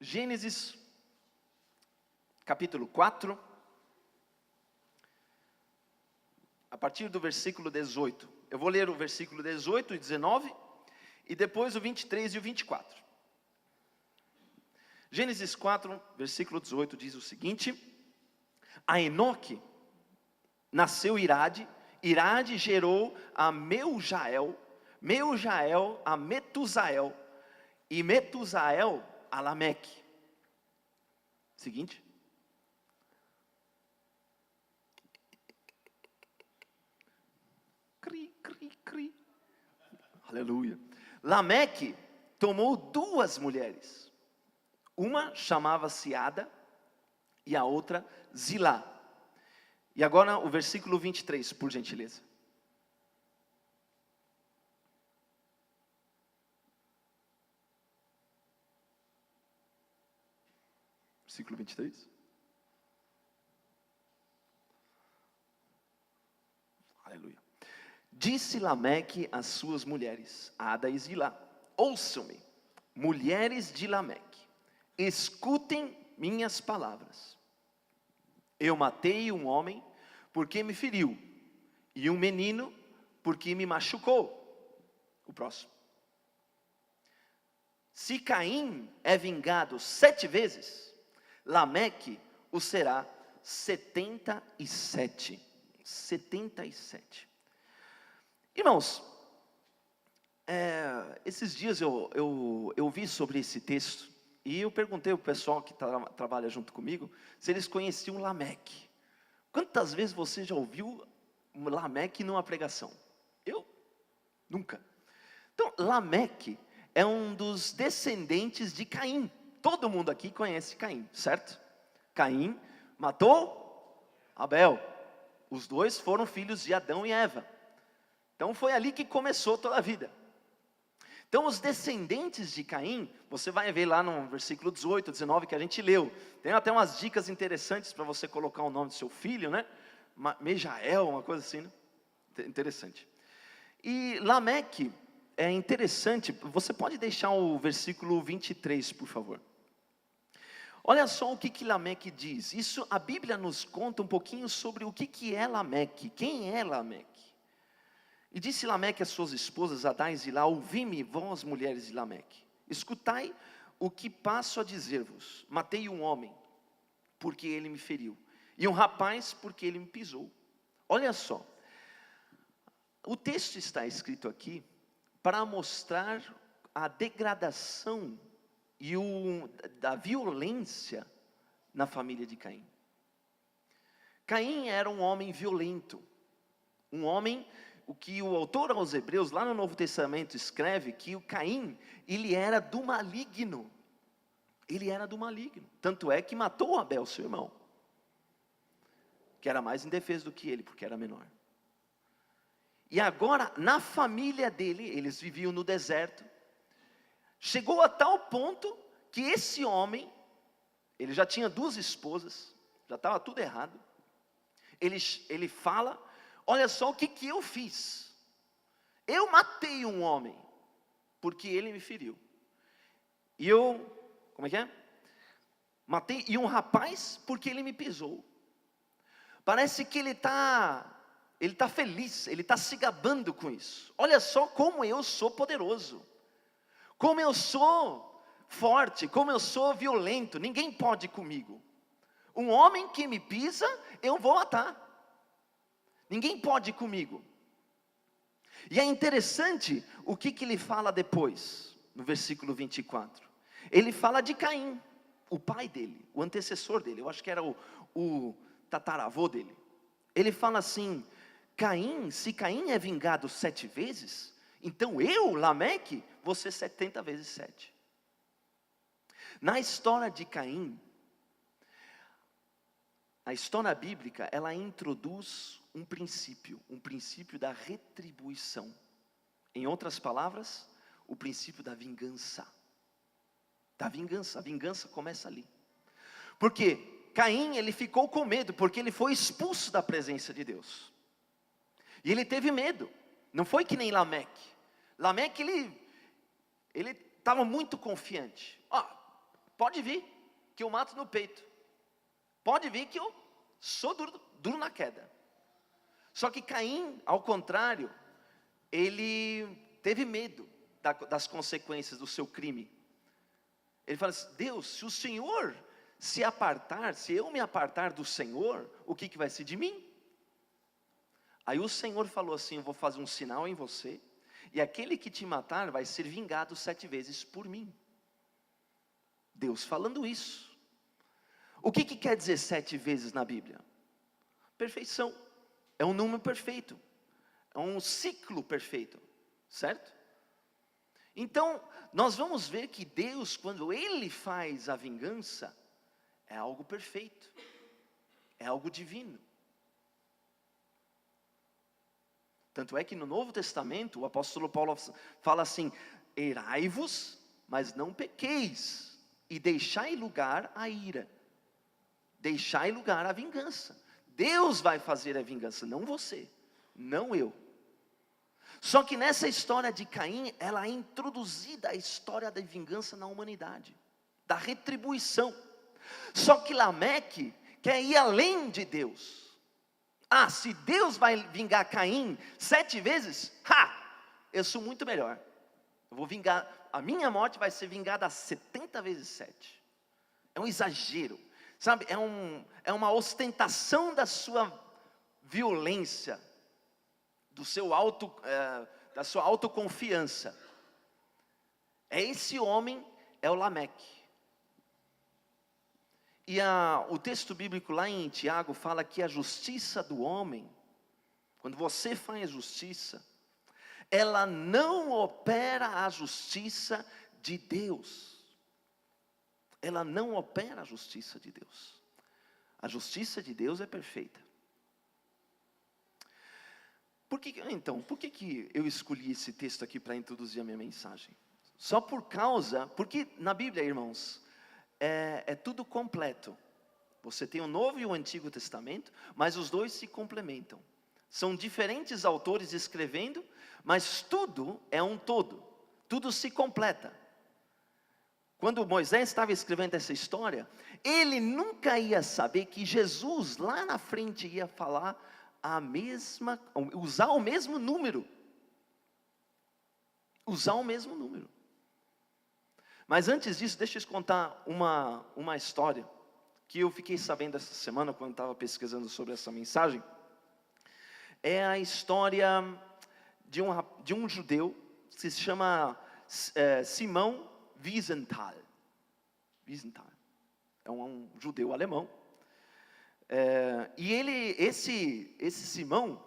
Gênesis, capítulo 4, a partir do versículo 18. Eu vou ler o versículo 18 e 19, e depois o 23 e o 24. Gênesis 4, versículo 18, diz o seguinte: a Enoque nasceu Irade, Irade gerou a Meujael, Meujael a Metusael, e Metusael a Lameque. Seguinte. Cri, cri, cri. Aleluia. Lameque tomou duas mulheres. Uma chamava-se Ada e a outra Zilá. E agora o versículo 23, por gentileza. Versículo 23. Aleluia. Disse Lameque às suas mulheres, Ada e Zilá: ouçam-me, mulheres de Lameque, escutem minhas palavras. Eu matei um homem porque me feriu, e um menino porque me machucou. O próximo. Se Caim é vingado 7 vezes, Lameque o será 77. 77. Irmãos, esses dias eu vi sobre esse texto, e eu perguntei ao pessoal que trabalha junto comigo, se eles conheciam Lameque. Quantas vezes você já ouviu Lameque numa pregação? Eu? Nunca. Então, Lameque é um dos descendentes de Caim. Todo mundo aqui conhece Caim, certo? Caim matou Abel. Os dois foram filhos de Adão e Eva. Então foi ali que começou toda a vida. Então os descendentes de Caim, você vai ver lá no versículo 18, 19 que a gente leu. Tem até umas dicas interessantes para você colocar o nome do seu filho, né? Mejael, uma coisa assim, né? Interessante. E Lameque é interessante, você pode deixar o versículo 23, por favor. Olha só o que Lameque diz. Isso, a Bíblia nos conta um pouquinho sobre o que é Lameque. Quem é Lameque? E disse Lameque às suas esposas, Adá e Zilá: ouvi-me, vós mulheres de Lameque, escutai o que passo a dizer-vos. Matei um homem, porque ele me feriu, e um rapaz, porque ele me pisou. Olha só, o texto está escrito aqui para mostrar a degradação e da violência na família de Caim. Caim era um homem violento, um homem, o que o autor aos Hebreus, lá no Novo Testamento, escreve que o Caim, ele era do maligno. Ele era do maligno. Tanto é que matou Abel, seu irmão, que era mais indefeso do que ele, porque era menor. E agora, na família dele, eles viviam no deserto. Chegou a tal ponto que esse homem, ele já tinha 2 esposas, já estava tudo errado. Ele fala: olha só o que eu fiz. Eu matei um homem, porque ele me feriu. E como é que é? Matei, e um rapaz, porque ele me pisou. Parece que ele está feliz, ele está se gabando com isso. Olha só como eu sou poderoso, como eu sou forte, como eu sou violento, ninguém pode comigo. Um homem que me pisa, eu vou matar. Ninguém pode comigo. E é interessante o que ele fala depois, no versículo 24. Ele fala de Caim, o pai dele, o antecessor dele, eu acho que era o tataravô dele. Ele fala assim: se Caim é vingado 7 vezes, então eu, Lameque, vou ser 70 vezes 7. Na história de Caim, a história bíblica, ela introduz um princípio da retribuição. Em outras palavras, o princípio da vingança. A vingança começa ali. Porque Caim, ele ficou com medo, porque ele foi expulso da presença de Deus. E ele teve medo. Não foi que nem Lameque. Lameque, ele estava muito confiante. pode vir, que eu mato no peito. Pode vir que eu sou duro na queda. Só que Caim, ao contrário, ele teve medo das consequências do seu crime. Ele fala assim: Deus, se o Senhor se apartar, se eu me apartar do Senhor, o que vai ser de mim? Aí o Senhor falou assim: eu vou fazer um sinal em você, e aquele que te matar vai ser vingado 7 vezes por mim. Deus falando isso. O que quer dizer 7 vezes na Bíblia? Perfeição. É um número perfeito. É um ciclo perfeito. Certo? Então, nós vamos ver que Deus, quando Ele faz a vingança, é algo perfeito. É algo divino. Tanto é que no Novo Testamento, o apóstolo Paulo fala assim: irai-vos, mas não pequeis, e deixai lugar à ira. Deixai lugar à vingança. Deus vai fazer a vingança, não você, não eu. Só que nessa história de Caim, ela é introduzida a história da vingança na humanidade, da retribuição. Só que Lameque quer ir além de Deus. Se Deus vai vingar Caim 7 vezes, eu sou muito melhor. Eu vou vingar, a minha morte vai ser vingada 70 vezes 7. É um exagero, sabe? É uma ostentação da sua violência, da sua autoconfiança. Esse homem é o Lameque. E o texto bíblico lá em Tiago fala que a justiça do homem, quando você faz justiça, ela não opera a justiça de Deus. Ela não opera a justiça de Deus. A justiça de Deus é perfeita. Por que eu escolhi esse texto aqui para introduzir a minha mensagem? Porque na Bíblia, irmãos, é tudo completo. Você tem o Novo e o Antigo Testamento, mas os dois se complementam. São diferentes autores escrevendo, mas tudo é um todo. Tudo se completa. Quando Moisés estava escrevendo essa história, ele nunca ia saber que Jesus lá na frente ia falar usar o mesmo número. Usar o mesmo número. Mas antes disso, deixa eu te contar uma história que eu fiquei sabendo essa semana quando estava pesquisando sobre essa mensagem. É a história de um judeu que se chama Simão Wiesenthal. É um judeu alemão. E esse Simão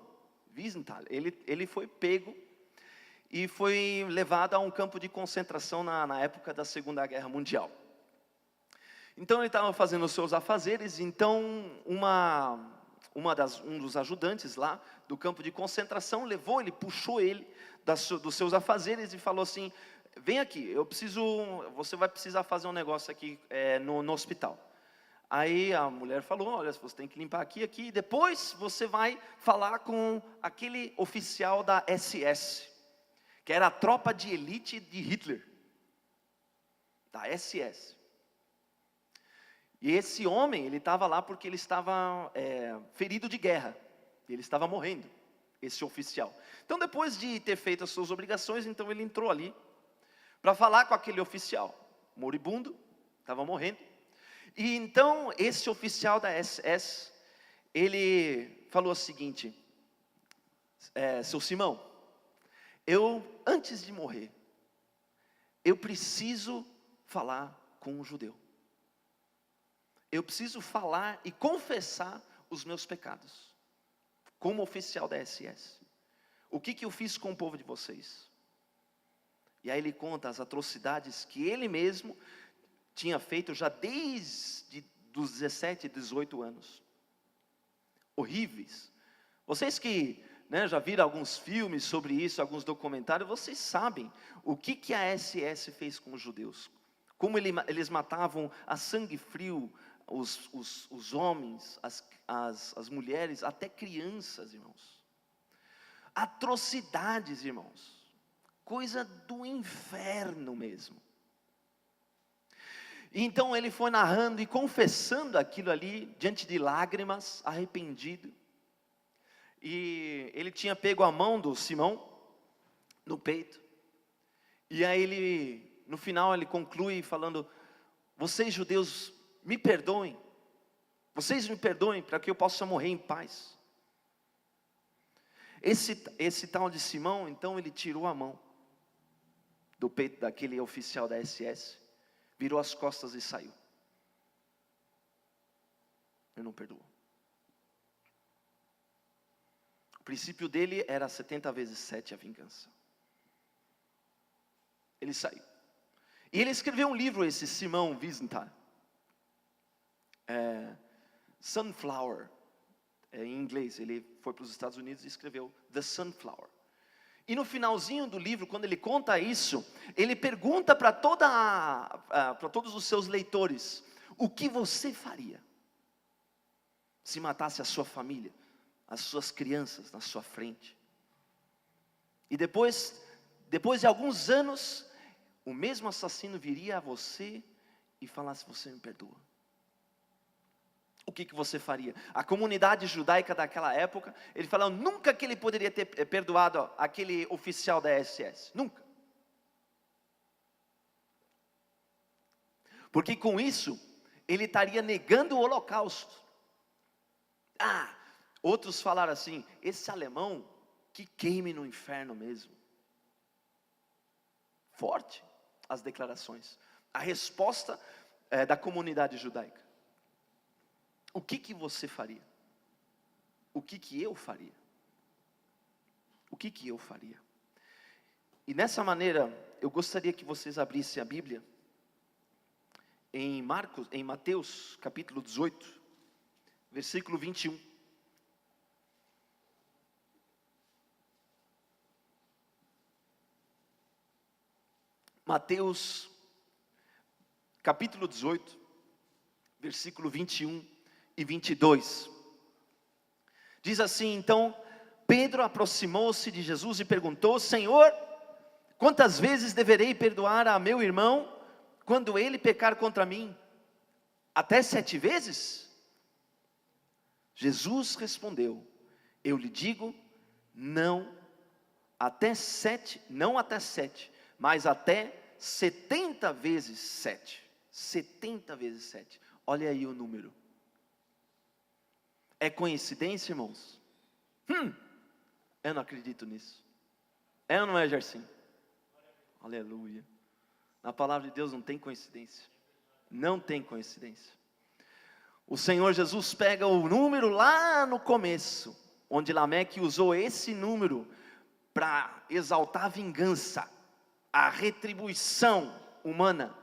Wiesenthal, ele foi pego e foi levado a um campo de concentração na época da Segunda Guerra Mundial. Então ele estava fazendo os seus afazeres. Então um dos ajudantes lá do campo de concentração puxou ele dos seus afazeres e falou assim: vem aqui, você vai precisar fazer um negócio aqui no hospital. Aí a mulher falou: olha, você tem que limpar aqui, e depois você vai falar com aquele oficial da SS, que era a tropa de elite de Hitler, da SS. E esse homem, ele estava lá porque ele estava ferido de guerra, ele estava morrendo, esse oficial. Então depois de ter feito as suas obrigações, então ele entrou ali, para falar com aquele oficial, moribundo, estava morrendo. E então esse oficial da SS, ele falou o seguinte: seu Simão, antes de morrer, eu preciso falar com um judeu. Eu preciso falar e confessar os meus pecados, como oficial da SS. O que eu fiz com o povo de vocês? E aí ele conta as atrocidades que ele mesmo tinha feito já desde os 17, 18 anos. Horríveis. Vocês que já viram alguns filmes sobre isso, alguns documentários, vocês sabem o que a SS fez com os judeus. Como eles matavam a sangue frio os homens, as mulheres, até crianças, irmãos. Atrocidades, irmãos. Coisa do inferno mesmo. E então ele foi narrando e confessando aquilo ali, diante de lágrimas, arrependido. E ele tinha pego a mão do Simão no peito. E aí ele, no final ele conclui falando: vocês judeus me perdoem. Vocês me perdoem para que eu possa morrer em paz. Esse tal de Simão, então ele tirou a mão do peito daquele oficial da SS, virou as costas e saiu. Eu não perdoo. O princípio dele era 70 vezes 7 a vingança. Ele saiu. E ele escreveu um livro, esse Simão Wiesenthal. Sunflower. Em inglês, ele foi para os Estados Unidos e escreveu The Sunflower. E no finalzinho do livro, quando ele conta isso, ele pergunta para todos os seus leitores: o que você faria se matasse a sua família, as suas crianças na sua frente? E depois de alguns anos, o mesmo assassino viria a você e falasse: você me perdoa. O que você faria? A comunidade judaica daquela época, ele falou nunca que ele poderia ter perdoado aquele oficial da SS, nunca. Porque com isso, ele estaria negando o holocausto. Outros falaram assim: esse alemão que queime no inferno mesmo. Forte as declarações. A resposta da comunidade judaica. O que você faria? O que eu faria? O que eu faria? E nessa maneira, eu gostaria que vocês abrissem a Bíblia em Mateus, capítulo 18, versículo 21. Mateus, capítulo 18, versículo 21 e 22. Diz assim: então Pedro aproximou-se de Jesus e perguntou: Senhor, quantas vezes deverei perdoar a meu irmão quando ele pecar contra mim? Até 7 vezes? Jesus respondeu: eu lhe digo, não até 7, mas até 70 vezes 7. 70 vezes 7. Olha aí o número. É coincidência, irmãos? Eu não acredito nisso. É ou não é, Gersim? Aleluia. Na palavra de Deus não tem coincidência. Não tem coincidência. O Senhor Jesus pega o número lá no começo, onde Lameque usou esse número para exaltar a vingança, a retribuição humana,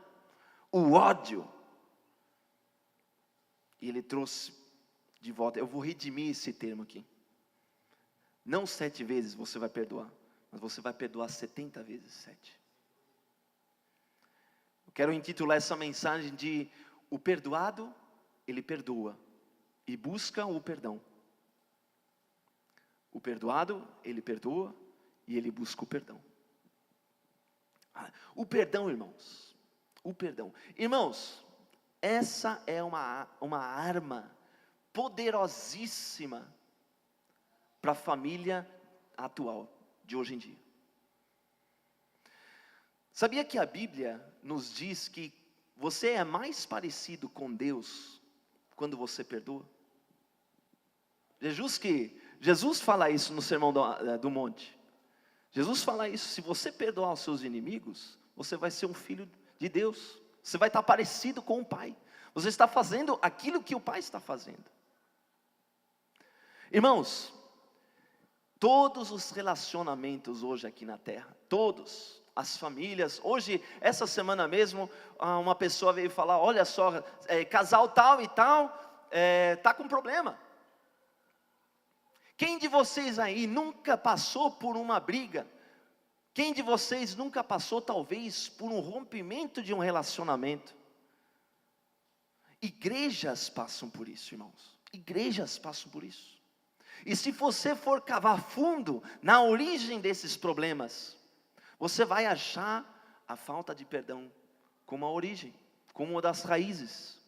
o ódio. E ele trouxe de volta. Eu vou redimir esse termo aqui. Não 7 vezes você vai perdoar, mas você vai perdoar 70 vezes 7. Eu quero intitular essa mensagem de: o perdoado, ele perdoa e busca o perdão. O perdoado, ele perdoa e ele busca o perdão. O perdão, irmãos. O perdão. Irmãos, essa é uma arma poderosíssima para a família atual, de hoje em dia. Sabia que a Bíblia nos diz que você é mais parecido com Deus quando você perdoa? Jesus fala isso no Sermão do Monte. Jesus fala isso: se você perdoar os seus inimigos, você vai ser um filho de Deus. Você vai estar parecido com o Pai. Você está fazendo aquilo que o Pai está fazendo. Irmãos, todos os relacionamentos hoje aqui na terra, todos, as famílias, hoje, essa semana mesmo, uma pessoa veio falar: olha só, casal tal e tal, está com problema. Quem de vocês aí nunca passou por uma briga? Quem de vocês nunca passou talvez por um rompimento de um relacionamento? Igrejas passam por isso, irmãos. Igrejas passam por isso. E se você for cavar fundo na origem desses problemas, você vai achar a falta de perdão como a origem. como uma das raízes,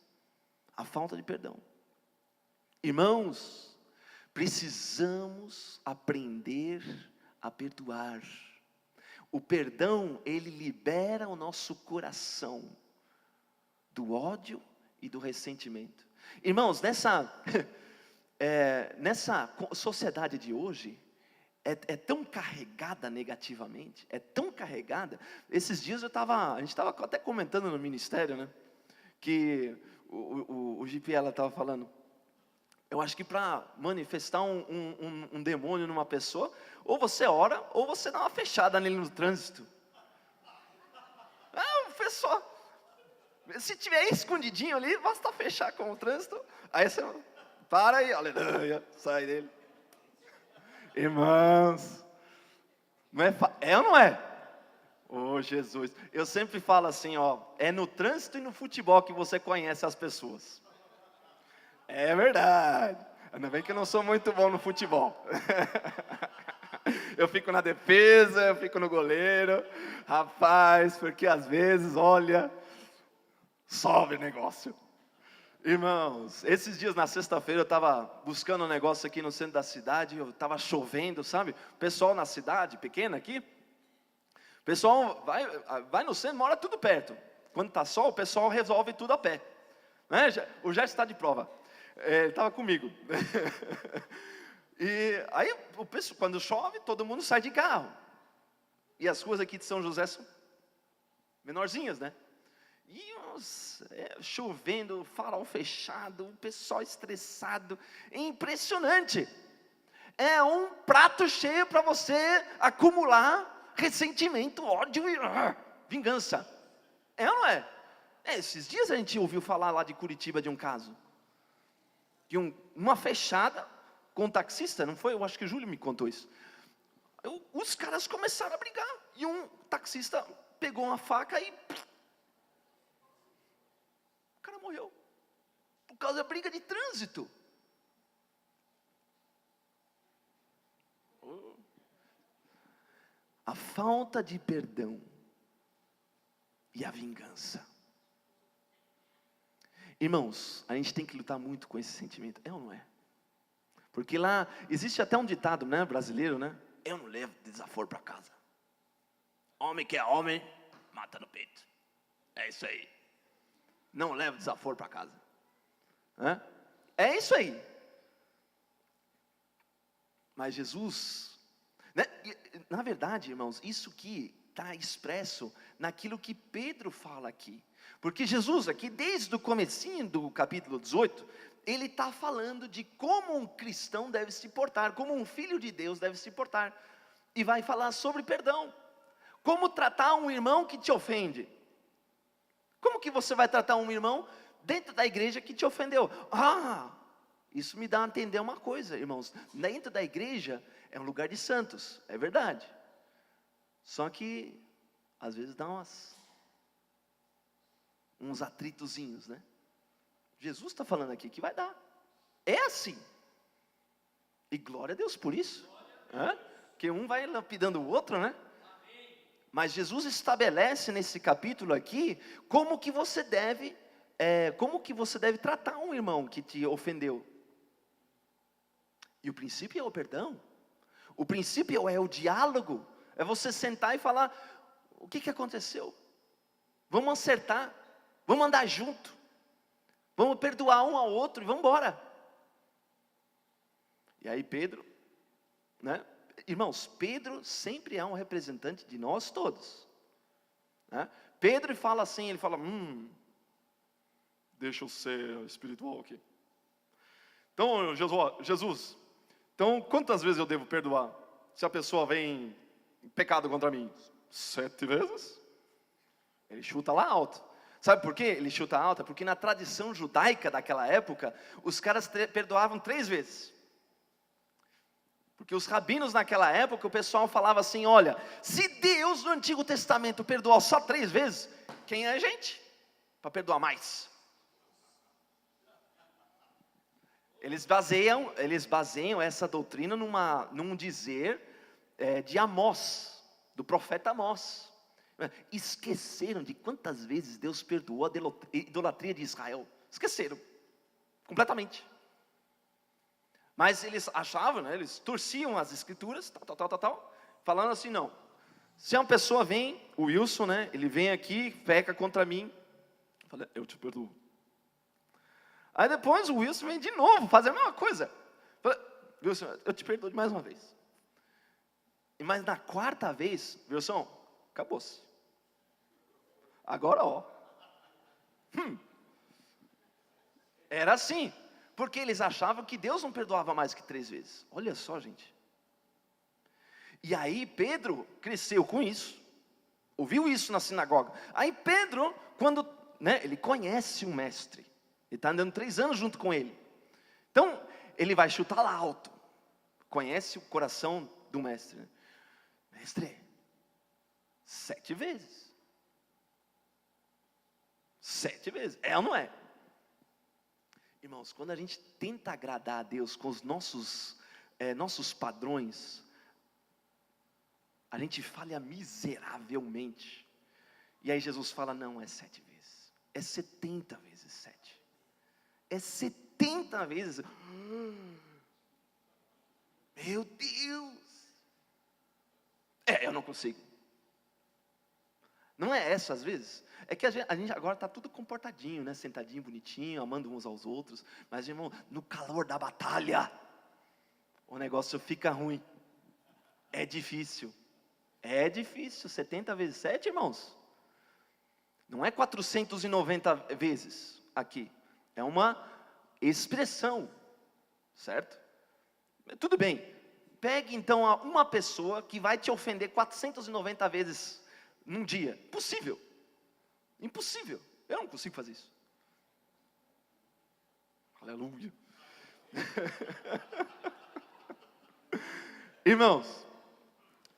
a falta de perdão. Irmãos, precisamos aprender a perdoar. O perdão, ele libera o nosso coração do ódio e do ressentimento. Irmãos, nessa sociedade de hoje, é tão carregada negativamente, é tão carregada. Esses dias a gente estava até comentando no ministério, né? Que o GP, ela estava falando, eu acho que para manifestar um demônio numa pessoa, ou você ora, ou você dá uma fechada nele no trânsito. O pessoal, se tiver escondidinho ali, basta fechar com o trânsito, aí você para aí, aleluia, sai dele. Irmãos, não é ou não é? Oh, Jesus, eu sempre falo assim, é no trânsito e no futebol que você conhece as pessoas. É verdade, ainda bem que eu não sou muito bom no futebol. Eu fico na defesa, eu fico no goleiro, rapaz, porque às vezes, olha, sobe o negócio. Irmãos, esses dias na sexta-feira eu estava buscando um negócio aqui no centro da cidade, estava chovendo, sabe? O pessoal na cidade, pequena aqui, o pessoal vai no centro, mora tudo perto. Quando está sol, o pessoal resolve tudo a pé. Né? O Gerson está de prova, ele estava comigo. E aí, quando chove, todo mundo sai de carro. E as ruas aqui de São José são menorzinhas, né? E chovendo, farol fechado, o pessoal estressado, é impressionante. É um prato cheio para você acumular ressentimento, ódio e vingança. É ou não é? Esses dias a gente ouviu falar lá de Curitiba de um caso. De uma fechada com um taxista, não foi? Eu acho que o Júlio me contou isso. Os caras começaram a brigar. E um taxista pegou uma faca e o cara morreu, por causa da briga de trânsito. A falta de perdão e a vingança. Irmãos, a gente tem que lutar muito com esse sentimento, é ou não é? Porque lá, existe até um ditado, né, brasileiro, né? Eu não levo desaforo para casa. Homem que é homem, mata no peito. É isso aí. Não leva desaforo para casa. É isso aí. Mas Jesus, né? Na verdade, irmãos, isso aqui está expresso naquilo que Pedro fala aqui. Porque Jesus aqui, desde o comecinho do capítulo 18, ele está falando de como um cristão deve se portar, como um filho de Deus deve se portar. E vai falar sobre perdão. Como tratar um irmão que te ofende. Como que você vai tratar um irmão dentro da igreja que te ofendeu? Isso me dá a entender uma coisa, irmãos. Dentro da igreja é um lugar de santos, é verdade. Só que, às vezes dá uns atritozinhos, né? Jesus está falando aqui que vai dar. É assim. E glória a Deus por isso. Porque um vai lapidando o outro, né? Mas Jesus estabelece nesse capítulo aqui como que você deve tratar um irmão que te ofendeu. E o princípio é o perdão. O princípio é o diálogo. É você sentar e falar: o que aconteceu? Vamos acertar. Vamos andar junto. Vamos perdoar um ao outro e vamos embora. E aí Pedro, né? Irmãos, Pedro sempre é um representante de nós todos, né? Pedro fala assim, ele fala, deixa eu ser espiritual aqui. Então, Jesus, então quantas vezes eu devo perdoar? Se a pessoa vem em pecado contra mim? 7 vezes? Ele chuta lá alto. Sabe por quê ele chuta alto? Porque na tradição judaica daquela época, os caras perdoavam 3 vezes. Porque os rabinos naquela época, o pessoal falava assim, olha, se Deus no Antigo Testamento perdoou só 3 vezes, quem é a gente? Para perdoar mais. Eles baseiam essa doutrina num dizer de Amós, do profeta Amós. Esqueceram de quantas vezes Deus perdoou a idolatria de Israel. Esqueceram, completamente. Mas eles achavam, né, eles torciam as escrituras, falando assim, não. Se uma pessoa vem, o Wilson, né, ele vem aqui, peca contra mim, eu falei, eu te perdoo. Aí depois o Wilson vem de novo, fazer a mesma coisa. Eu falei, Wilson, eu te perdoo de mais uma vez. Mas na quarta vez, Wilson, acabou-se. Agora, ó. Era assim. Porque eles achavam que Deus não perdoava mais que 3 vezes. Olha só, gente. E aí Pedro cresceu com isso. Ouviu isso na sinagoga. Aí Pedro, quando, né, ele conhece o mestre. Ele está andando 3 anos junto com ele. Então, ele vai chutar lá alto. Conhece o coração do mestre. Né? Mestre, 7 vezes. 7 vezes. É ou não é? Irmãos, quando a gente tenta agradar a Deus com os nossos padrões, a gente falha miseravelmente. E aí Jesus fala, não, é 7 vezes. É 70 vezes 7. É 70 vezes. Meu Deus. Eu não consigo. Não é essa às vezes? É que a gente agora está tudo comportadinho, né? Sentadinho, bonitinho, amando uns aos outros. Mas, irmão, no calor da batalha, o negócio fica ruim. É difícil. É difícil. 70 vezes 7, irmãos. Não é 490 vezes aqui. É uma expressão. Certo? Tudo bem. Pegue então uma pessoa que vai te ofender 490 vezes num dia. Possível. Impossível, eu não consigo fazer isso. Aleluia. Irmãos,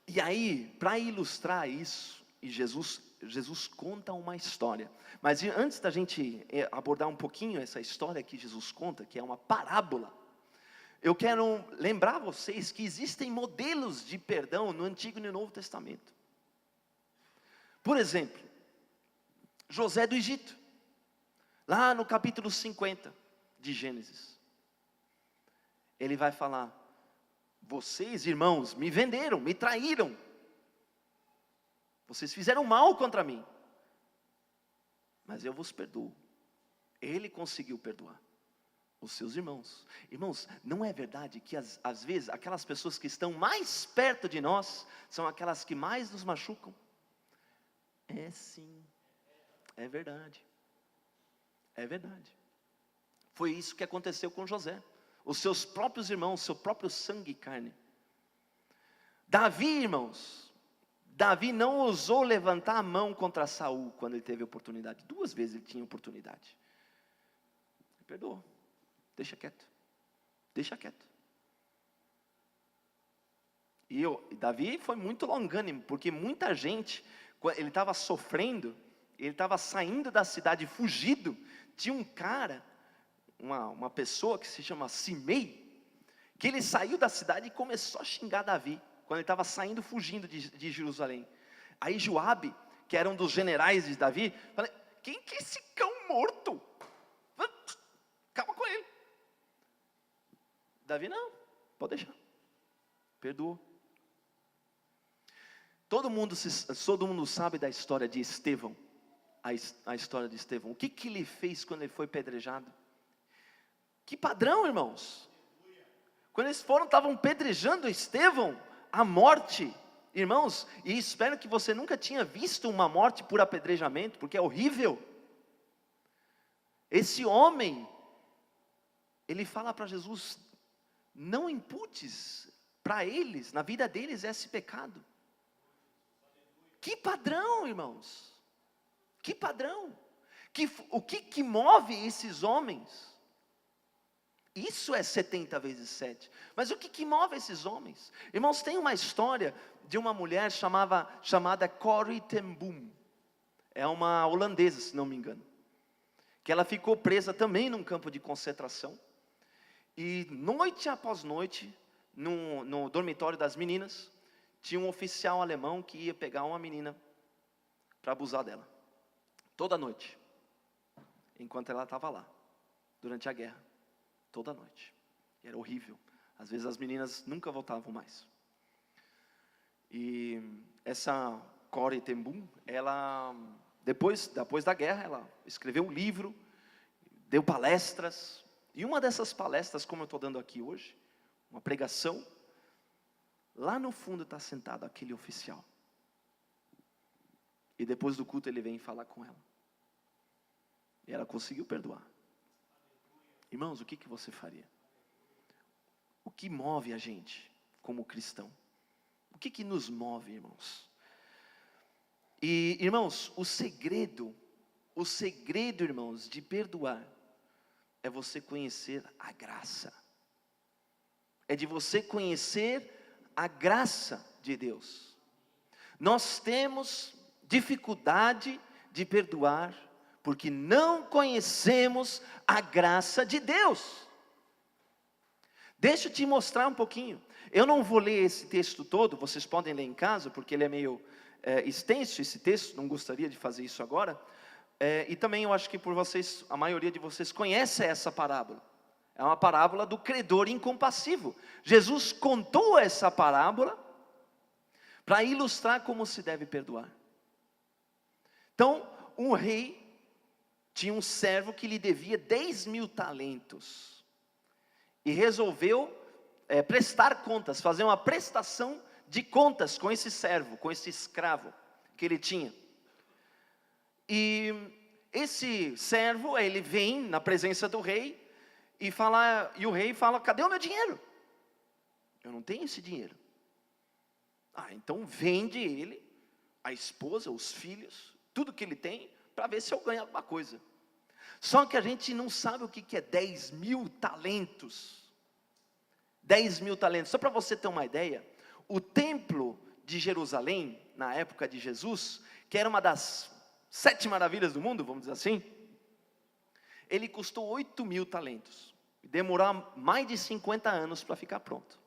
e aí, para ilustrar isso, e Jesus conta uma história. Mas antes da gente abordar um pouquinho essa história que Jesus conta, que é uma parábola, eu quero lembrar vocês que existem modelos de perdão no Antigo e no Novo Testamento. Por exemplo, José do Egito, lá no capítulo 50 de Gênesis, ele vai falar, vocês irmãos me venderam, me traíram, vocês fizeram mal contra mim, mas eu vos perdoo. Ele conseguiu perdoar os seus irmãos. Irmãos, não é verdade que às vezes aquelas pessoas que estão mais perto de nós, são aquelas que mais nos machucam? É sim. É verdade. É verdade. Foi isso que aconteceu com José. Os seus próprios irmãos, seu próprio sangue e carne. Davi, irmãos. Davi não ousou levantar a mão contra Saul quando ele teve oportunidade. 2 vezes ele tinha oportunidade. Ele perdoou. Deixa quieto. Deixa quieto. E Davi foi muito longânimo, porque muita gente, ele estava sofrendo, ele estava saindo da cidade fugido. Tinha um cara, uma pessoa que se chama Simei, que ele saiu da cidade e começou a xingar Davi, quando ele estava saindo, fugindo de Jerusalém. Aí Joabe, que era um dos generais de Davi, falou, quem que é esse cão morto? Acaba com ele. Davi, não, pode deixar. Perdoou. Todo mundo sabe da história de Estevão. A história de Estevão. O que ele fez quando ele foi pedrejado? Que padrão, irmãos? Quando eles estavam pedrejando Estevão, a morte, irmãos, e espero que você nunca tinha visto uma morte por apedrejamento, porque é horrível. Esse homem, ele fala para Jesus, não imputes para eles, na vida deles, esse pecado. Que padrão, irmãos? Que padrão? O que move esses homens? Isso é 70 vezes 7. Mas o que move esses homens? Irmãos, tem uma história de uma mulher chamada Corrie ten Boom. É uma holandesa, se não me engano. Que ela ficou presa também num campo de concentração. E noite após noite, no dormitório das meninas, tinha um oficial alemão que ia pegar uma menina para abusar dela. Toda noite. Enquanto ela estava lá. Durante a guerra. Toda noite. Era horrível. Às vezes as meninas nunca voltavam mais. E essa Corrie ten Boom, ela, depois da guerra, ela escreveu um livro, deu palestras. E uma dessas palestras, como eu estou dando aqui hoje, uma pregação, lá no fundo está sentado aquele oficial. E depois do culto ele vem falar com ela. E ela conseguiu perdoar. Irmãos, o que você faria? O que move a gente como cristão? O que nos move, irmãos? E, irmãos, o segredo, irmãos, de perdoar, é você conhecer a graça. É de você conhecer a graça de Deus. Nós temos dificuldade de perdoar, porque não conhecemos a graça de Deus. Deixa eu te mostrar um pouquinho. Eu não vou ler esse texto todo, vocês podem ler em casa, porque ele é meio extenso esse texto, não gostaria de fazer isso agora. E também eu acho que por vocês, a maioria de vocês conhece essa parábola. É uma parábola do credor incompassivo. Jesus contou essa parábola para ilustrar como se deve perdoar. Então, um rei tinha um servo que lhe devia 10.000 talentos. E resolveu prestar contas, fazer uma prestação de contas com esse servo, com esse escravo que ele tinha. E esse servo, ele vem na presença do rei e o rei fala: cadê o meu dinheiro? Eu não tenho esse dinheiro. Então vende ele, a esposa, os filhos, tudo que ele tem, para ver se eu ganho alguma coisa. Só que a gente não sabe o que é 10.000 talentos. 10.000 talentos, só para você ter uma ideia, o templo de Jerusalém, na época de Jesus, que era uma das 7 maravilhas do mundo, vamos dizer assim, ele custou 8.000 talentos, demorou mais de 50 anos para ficar pronto.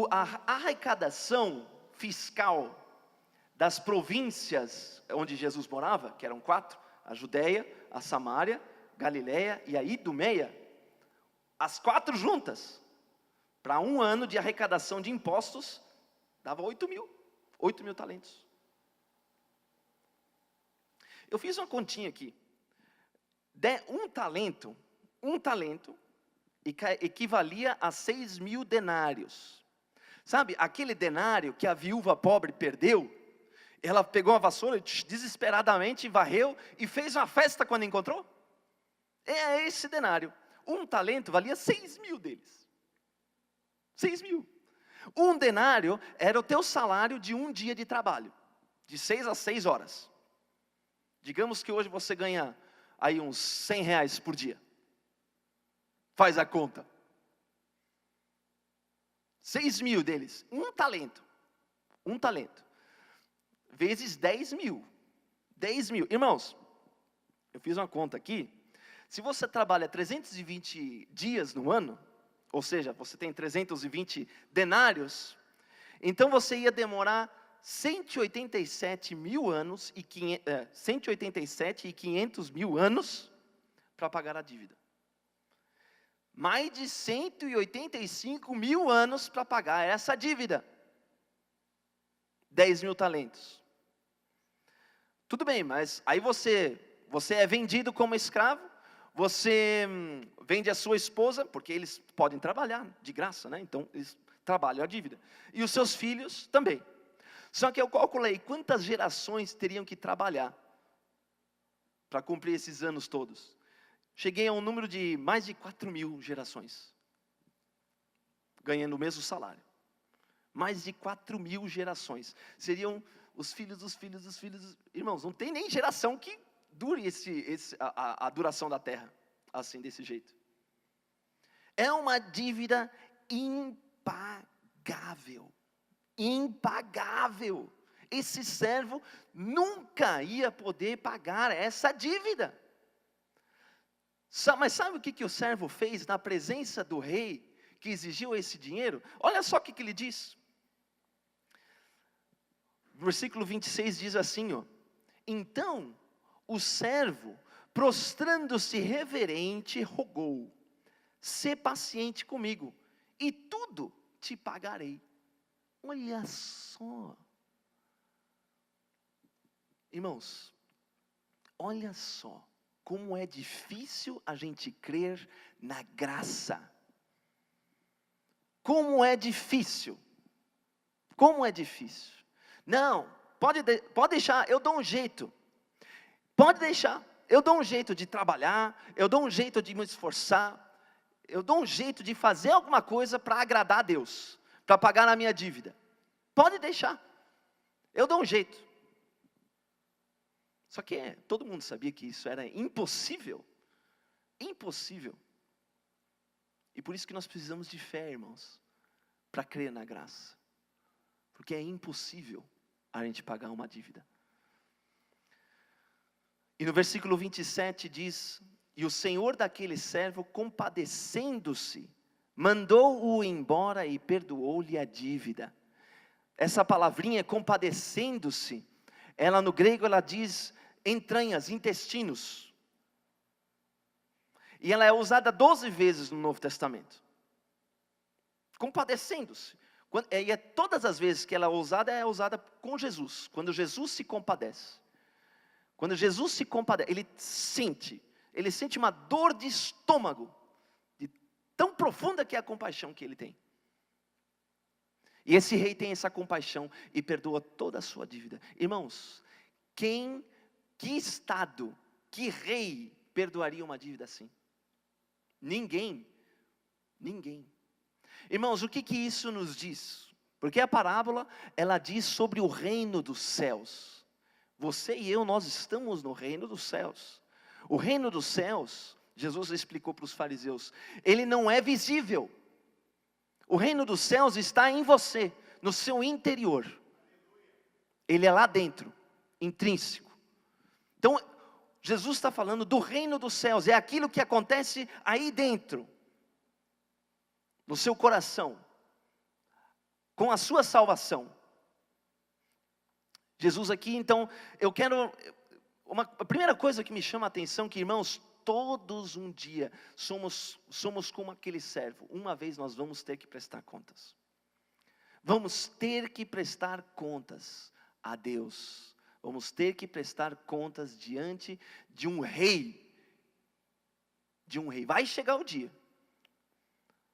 A arrecadação fiscal das províncias onde Jesus morava, que eram 4, a Judeia, a Samária, Galileia e a Idumeia, as 4 juntas, para um ano de arrecadação de impostos, dava 8.000 talentos. Eu fiz uma continha aqui. Um talento equivalia a 6.000 denários. Sabe, aquele denário que a viúva pobre perdeu, ela pegou uma vassoura, desesperadamente varreu e fez uma festa quando encontrou? É esse denário. Um talento valia 6.000 deles. 6.000. Um denário era o teu salário de um dia de trabalho, de 6 a 6 horas. Digamos que hoje você ganha aí uns R$100 por dia. Faz a conta. 6.000 deles, um talento, vezes 10.000, 10.000, irmãos, eu fiz uma conta aqui, se você trabalha 320 dias no ano, ou seja, você tem 320 denários, então você ia demorar 187.000 anos, 187 e 500.000 anos, para pagar a dívida. Mais de 185.000 anos para pagar essa dívida. 10.000 talentos. Tudo bem, mas aí você é vendido como escravo, você vende a sua esposa, porque eles podem trabalhar de graça, né? Então eles trabalham a dívida. E os seus filhos também. Só que eu calculei quantas gerações teriam que trabalhar para cumprir esses anos todos. Cheguei a um número de mais de 4.000 gerações, ganhando o mesmo salário. Mais de 4.000 gerações. Seriam os filhos dos filhos dos filhos. Irmãos, não tem nem geração que dure a duração da terra, assim, desse jeito. É uma dívida impagável. Impagável. Esse servo nunca ia poder pagar essa dívida. Mas sabe o que o servo fez na presença do rei, que exigiu esse dinheiro? Olha só o que ele diz. Versículo 26 diz assim, ó: então o servo, prostrando-se reverente, rogou: sê paciente comigo, e tudo te pagarei. Olha só. Irmãos, olha só como é difícil a gente crer na graça. Como é difícil. Como é difícil. Não, pode deixar, eu dou um jeito. Pode deixar, eu dou um jeito de trabalhar, eu dou um jeito de me esforçar, eu dou um jeito de fazer alguma coisa para agradar a Deus, para pagar a minha dívida. Pode deixar, eu dou um jeito. Só que todo mundo sabia que isso era impossível. Impossível. E por isso que nós precisamos de fé, irmãos, para crer na graça. Porque é impossível a gente pagar uma dívida. E no versículo 27 diz: e o senhor daquele servo, compadecendo-se, mandou-o embora e perdoou-lhe a dívida. Essa palavrinha, compadecendo-se, ela no grego ela diz entranhas, intestinos. E ela é usada 12 vezes no Novo Testamento. Compadecendo-se. E todas as vezes que ela é usada com Jesus. Quando Jesus se compadece. Quando Jesus se compadece, ele sente uma dor de estômago. De tão profunda que é a compaixão que ele tem. E esse rei tem essa compaixão e perdoa toda a sua dívida. Irmãos, que estado, que rei perdoaria uma dívida assim? Ninguém. Irmãos, o que isso nos diz? Porque a parábola, ela diz sobre o reino dos céus. Você e eu, nós estamos no reino dos céus. O reino dos céus, Jesus explicou para os fariseus, ele não é visível. O reino dos céus está em você, no seu interior. Ele é lá dentro, intrínseco. Então, Jesus está falando do reino dos céus, é aquilo que acontece aí dentro, no seu coração, com a sua salvação. Jesus aqui, então, a primeira coisa que me chama a atenção, que irmãos, todos um dia somos como aquele servo, uma vez nós vamos ter que prestar contas. Vamos ter que prestar contas a Deus. Vamos ter que prestar contas diante de um rei. Vai chegar o dia.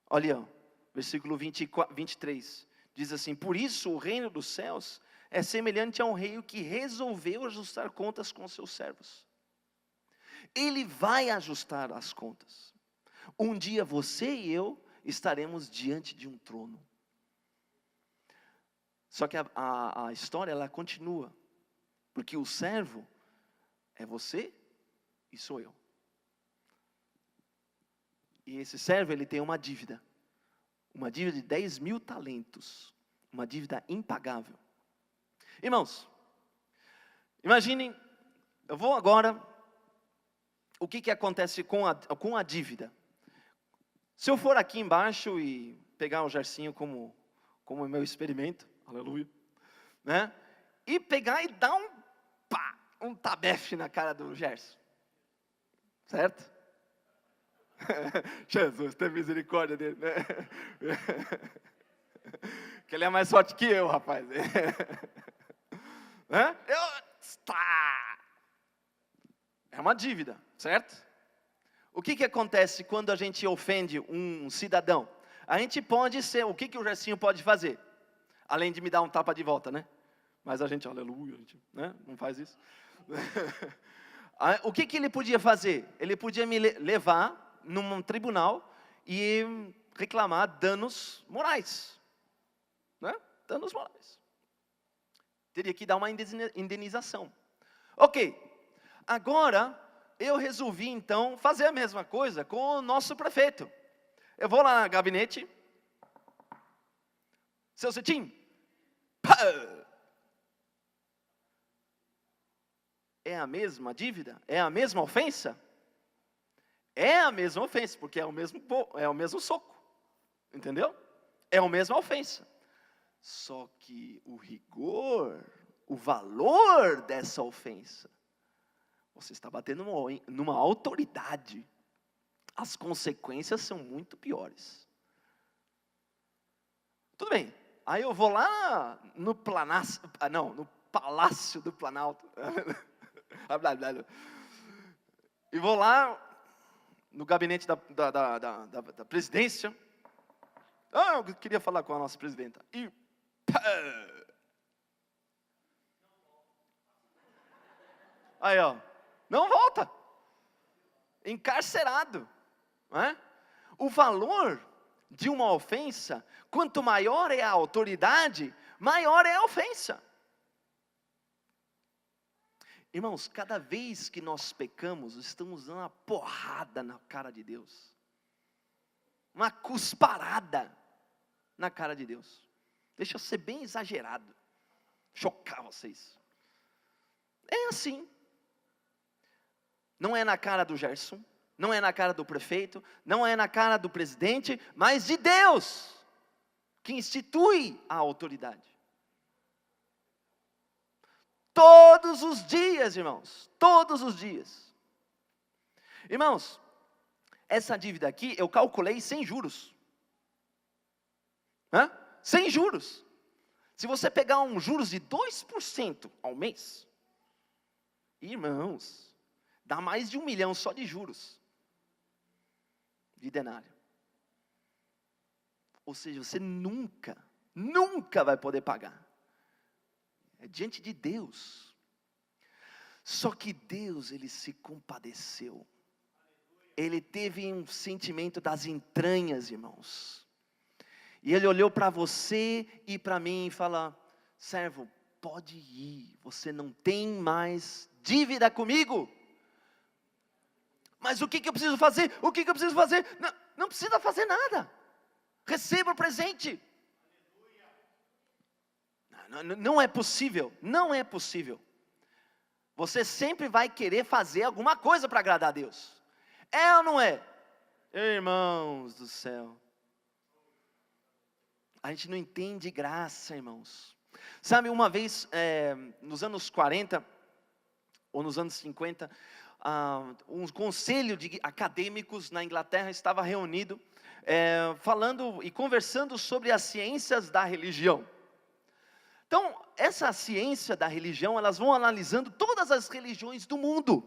Olha, versículo 23. Diz assim: por isso o reino dos céus é semelhante a um rei que resolveu ajustar contas com seus servos. Ele vai ajustar as contas. Um dia você e eu estaremos diante de um trono. Só que a história ela continua. Porque o servo é você e sou eu. E esse servo, ele tem uma dívida. Uma dívida de 10.000 talentos. Uma dívida impagável. Irmãos, imaginem, eu vou agora, o que acontece com a dívida? Se eu for aqui embaixo e pegar o Gersinho como meu experimento, aleluia, né? E pegar e dar um tabefe na cara do Gerson. Certo? Jesus, tem misericórdia dele, né? Que ele é mais forte que eu, rapaz. Né? É uma dívida, certo? O que acontece quando a gente ofende um cidadão? A gente pode ser, o que o Gersinho pode fazer? Além de me dar um tapa de volta, né? Mas a gente, aleluia, a gente, né? Não faz isso. O que ele podia fazer? Ele podia me levar num tribunal e reclamar danos morais. Né? Danos morais. Teria que dar uma indenização. Ok, agora eu resolvi então fazer a mesma coisa com o nosso prefeito. Eu vou lá no gabinete. Seu Cetim. É a mesma dívida? É a mesma ofensa? É a mesma ofensa, porque é o mesmo soco. Entendeu? É a mesma ofensa. Só que o rigor o valor dessa ofensa, você está batendo numa autoridade. As consequências são muito piores. Tudo bem, aí eu vou lá no no Palácio do Planalto, e vou lá no gabinete da presidência. Eu queria falar com a nossa presidenta. E aí, ó, não volta. Encarcerado. Não é? O valor de uma ofensa, quanto maior é a autoridade, maior é a ofensa. Irmãos, cada vez que nós pecamos, estamos dando uma porrada na cara de Deus. Uma cusparada na cara de Deus. Deixa eu ser bem exagerado. Chocar vocês. É assim. Não é na cara do Gerson, não é na cara do prefeito, não é na cara do presidente, mas de Deus, que institui a autoridade. Todos os dias, irmãos, todos os dias. Irmãos, essa dívida aqui eu calculei sem juros. Sem juros. Se você pegar um juros de 2% ao mês, irmãos, dá mais de 1 milhão só de juros. De denário. Ou seja, você nunca vai poder pagar. É diante de Deus. Só que Deus, Ele se compadeceu. Ele teve um sentimento das entranhas, irmãos. E Ele olhou para você e para mim e falou: servo, pode ir, você não tem mais dívida comigo. Mas o que eu preciso fazer? O que eu preciso fazer? Não precisa fazer nada. Receba o presente. Não é possível. Não é possível. Você sempre vai querer fazer alguma coisa para agradar a Deus. É ou não é? Irmãos do céu. A gente não entende graça, irmãos. Sabe, uma vez, nos anos 40, ou nos anos 50, um conselho de acadêmicos na Inglaterra estava reunido, falando e conversando sobre as ciências da religião. Então, essa ciência da religião, elas vão analisando todas as religiões do mundo.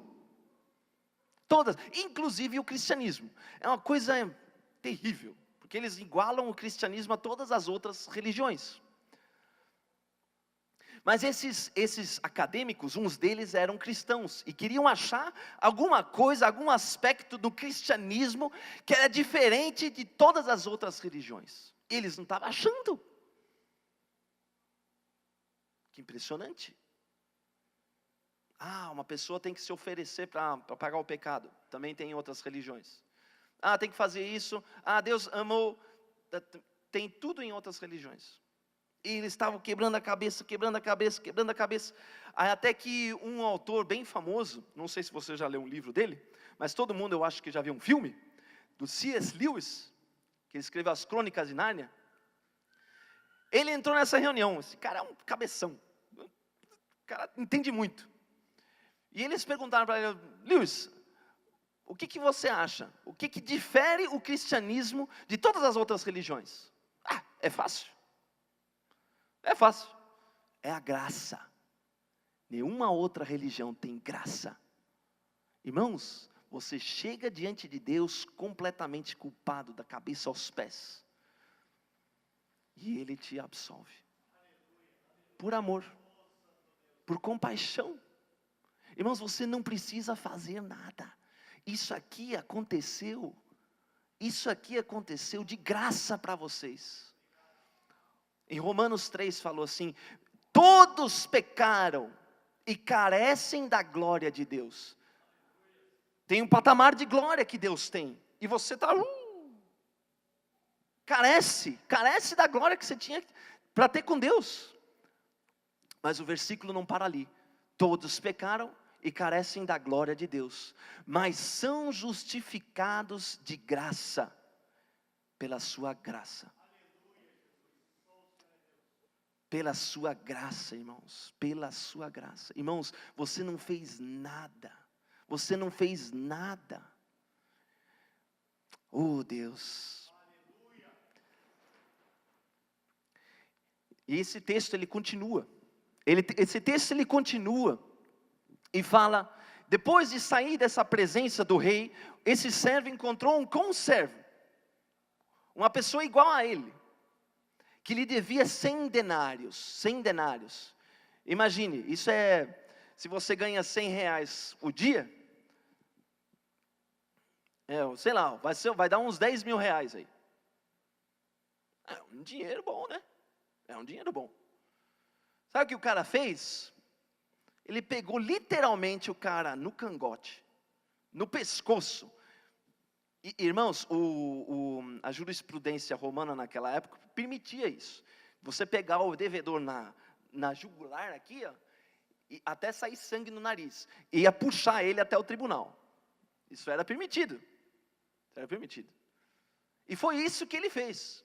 Todas, inclusive o cristianismo. É uma coisa terrível, porque eles igualam o cristianismo a todas as outras religiões. Mas esses acadêmicos, uns deles eram cristãos, e queriam achar alguma coisa, algum aspecto do cristianismo, que era diferente de todas as outras religiões. Eles não estavam achando. Que impressionante. Uma pessoa tem que se oferecer para pagar o pecado. Também tem em outras religiões. Tem que fazer isso. Deus amou. Tem tudo em outras religiões. E eles estavam quebrando a cabeça. Aí até que um autor bem famoso, não sei se você já leu um livro dele, mas todo mundo eu acho que já viu um filme, do C.S. Lewis, que ele escreveu as Crônicas de Nárnia. Ele entrou nessa reunião. Esse cara é um cabeção. O cara entende muito. E eles perguntaram para ele: Lewis, o que você acha? O que difere o cristianismo de todas as outras religiões? É fácil. É fácil. É a graça. Nenhuma outra religião tem graça. Irmãos, você chega diante de Deus completamente culpado, da cabeça aos pés. E Ele te absolve. Por amor. Por compaixão. Irmãos, você não precisa fazer nada. Isso aqui aconteceu de graça para vocês. Em Romanos 3 falou assim: todos pecaram e carecem da glória de Deus. Tem um patamar de glória que Deus tem, e você está carece da glória que você tinha para ter com Deus. Mas o versículo não para ali. Todos pecaram e carecem da glória de Deus, mas são justificados de graça, pela sua graça. Pela sua graça, irmãos, pela sua graça. Irmãos, você não fez nada. Você não fez nada. Oh Deus. E esse texto ele continua. Esse texto ele continua e fala: depois de sair dessa presença do rei, esse servo encontrou um conservo, uma pessoa igual a ele, que lhe devia 100 denários. 100 denários. Imagine, isso é, se você ganha 100 reais o dia, sei lá, vai dar uns 10 mil reais aí. É um dinheiro bom, né? É um dinheiro bom. Sabe o que o cara fez? Ele pegou literalmente o cara no cangote, no pescoço. E, irmãos, a jurisprudência romana naquela época permitia isso. Você pegar o devedor na jugular aqui, ó, e até sair sangue no nariz. E ia puxar ele até o tribunal. Isso era permitido. Era permitido. E foi isso que ele fez.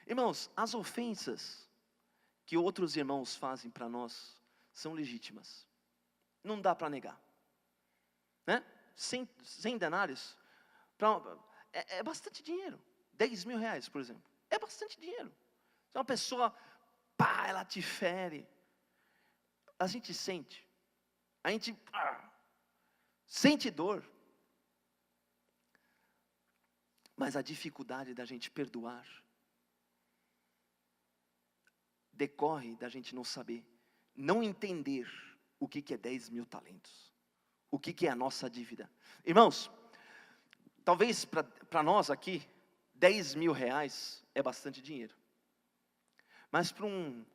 Irmãos, as ofensas que outros irmãos fazem para nós são legítimas. Não dá para negar. Né? 100 denários é bastante dinheiro. 10 mil reais, por exemplo. É bastante dinheiro. Se uma pessoa, ela te fere, a gente sente. A gente sente dor. Mas a dificuldade da gente perdoar decorre da gente não saber, não entender o que é 10 mil talentos. O que é a nossa dívida. Irmãos, talvez para nós aqui, 10 mil reais é bastante dinheiro. Mas para um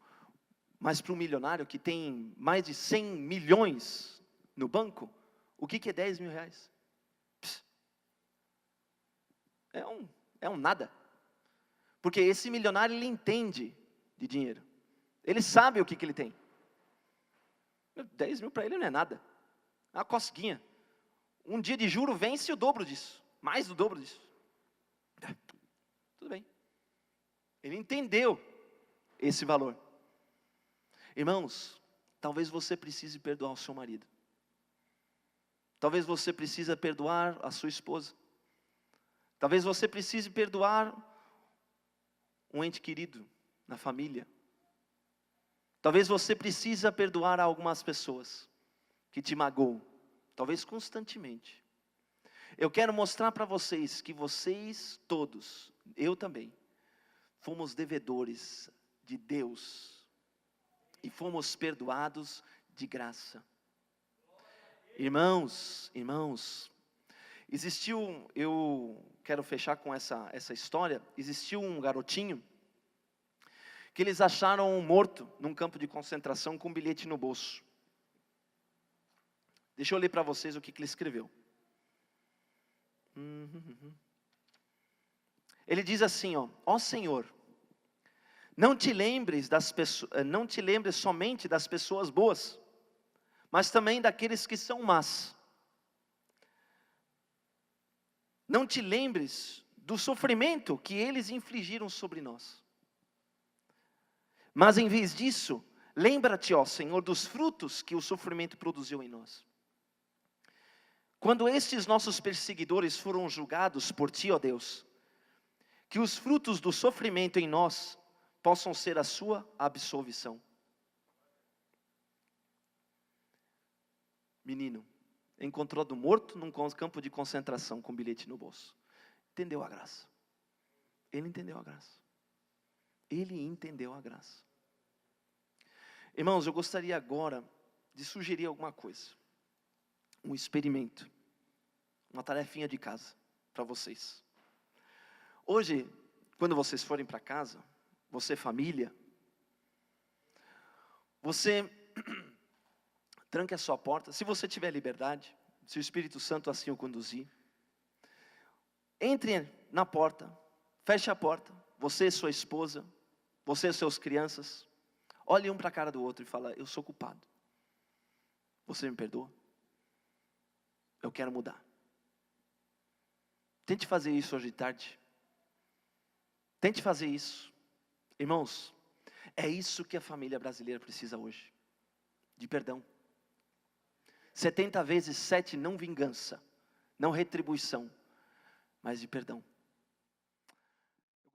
milionário que tem mais de 100 milhões no banco, o que é 10 mil reais? É um nada. Porque esse milionário, ele entende de dinheiro. Ele sabe o que ele tem. 10 mil para ele não é nada. É uma cosquinha. Um dia de juro vence o dobro disso. Mais do dobro disso. Tudo bem. Ele entendeu esse valor. Irmãos, talvez você precise perdoar o seu marido. Talvez você precise perdoar a sua esposa. Talvez você precise perdoar um ente querido na família. Talvez você precise perdoar algumas pessoas que te magoam, talvez constantemente. Eu quero mostrar para vocês que vocês todos, eu também, fomos devedores de Deus e fomos perdoados de graça. Irmãos, eu quero fechar com essa história. Existiu um garotinho que eles acharam morto num campo de concentração com um bilhete no bolso. Deixa eu ler para vocês o que ele escreveu. Ele diz assim, ó Senhor, não te lembres somente das pessoas boas, mas também daqueles que são más. Não te lembres do sofrimento que eles infligiram sobre nós. Mas em vez disso, lembra-te, ó Senhor, dos frutos que o sofrimento produziu em nós. Quando estes nossos perseguidores foram julgados por ti, ó Deus, que os frutos do sofrimento em nós possam ser a sua absolvição. Menino, encontrado morto num campo de concentração com bilhete no bolso. Entendeu a graça? Ele entendeu a graça. Ele entendeu a graça. Irmãos, eu gostaria agora de sugerir alguma coisa. Um experimento. Uma tarefinha de casa para vocês. Hoje, quando vocês forem para casa, você família, você tranque a sua porta, se você tiver liberdade, se o Espírito Santo assim o conduzir. Entre na porta, feche a porta, você e sua esposa, você e suas crianças, olhem um para a cara do outro e fala: eu sou culpado. Você me perdoa? Eu quero mudar. Tente fazer isso hoje de tarde. Tente fazer isso. Irmãos, é isso que a família brasileira precisa hoje, de perdão. 70 vezes 7, não vingança, não retribuição, mas de perdão.